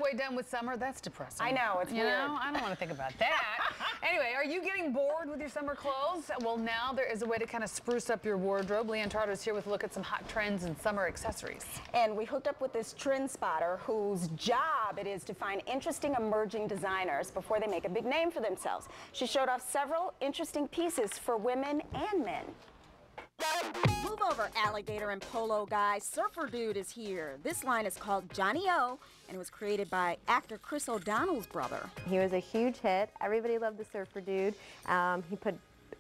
halfway done with summer. That's depressing. I know, it's weird. You know, I don't want to think about that. Anyway, are you getting bored with your summer clothes? Well, now there is a way to kind of spruce up your wardrobe. Leanne Tarter is here with a look at some hot trends and summer accessories. And we hooked up with this trend spotter whose job it is to find interesting emerging designers before they make a big name for themselves. She showed off several interesting pieces for women and men. Move over, alligator and polo guy. Surfer Dude is here. This line is called Johnny O, and it was created by actor Chris O'Donnell's brother. He was a huge hit. Everybody loved the Surfer Dude. He put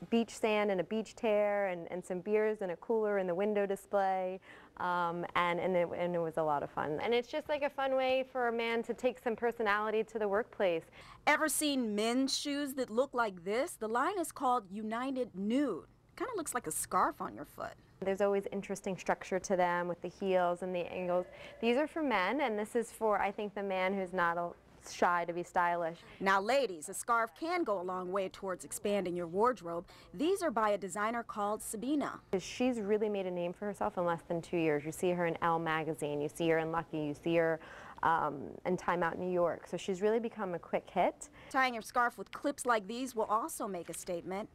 beach sand in a beach chair and some beers in a cooler in the window display, and it was a lot of fun. And it's just like a fun way for a man to take some personality to the workplace. Ever seen men's shoes that look like this? The line is called United Nude. Kind of looks like a scarf on your foot. There's always interesting structure to them with the heels and the angles. These are for men, and this is for, I think, the man who's not shy to be stylish. Now, ladies, a scarf can go a long way towards expanding your wardrobe. These are by a designer called Sabina. She's really made a name for herself in less than 2 years. You see her in Elle magazine, you see her in Lucky, you see her in Time Out New York. So she's really become a quick hit. Tying your scarf with clips like these will also make a statement,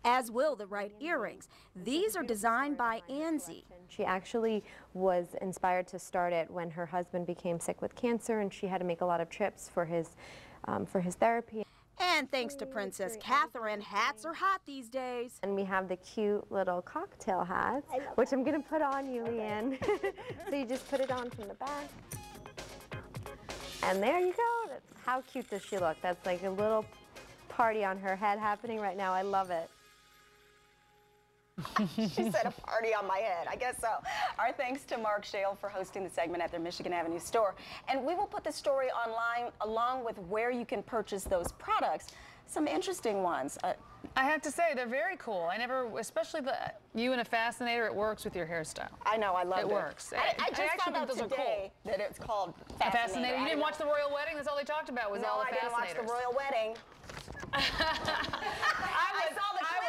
as will the right earrings. These are designed by Anzi. She actually was inspired to start it when her husband became sick with cancer, and she had to make a lot of trips for his therapy. And thanks to Princess Catherine, hats are hot these days. And we have the cute little cocktail hats, which I'm going to put on you, Leanne. So you just put it on from the back. And there you go. How cute does she look? That's like a little party on her head happening right now. I love it. She said a party on my head. I guess so. Our thanks to Mark Shale for hosting the segment at their Michigan Avenue store. And we will put the story online along with where you can purchase those products. Some interesting ones. I have to say, they're very cool. I never, especially you in a fascinator, it works with your hairstyle. I know, I love it. It works. I just found out today that it's called Fascinator. You didn't watch the Royal Wedding? That's all they talked about was all the Fascinators. No, I didn't watch the Royal Wedding. I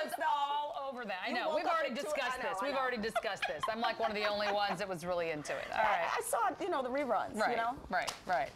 was all over that. I know. We've already discussed this. We've already discussed this. I'm like one of the only ones that was really into it. All right. I saw, you know, the reruns, right, you know? Right, right.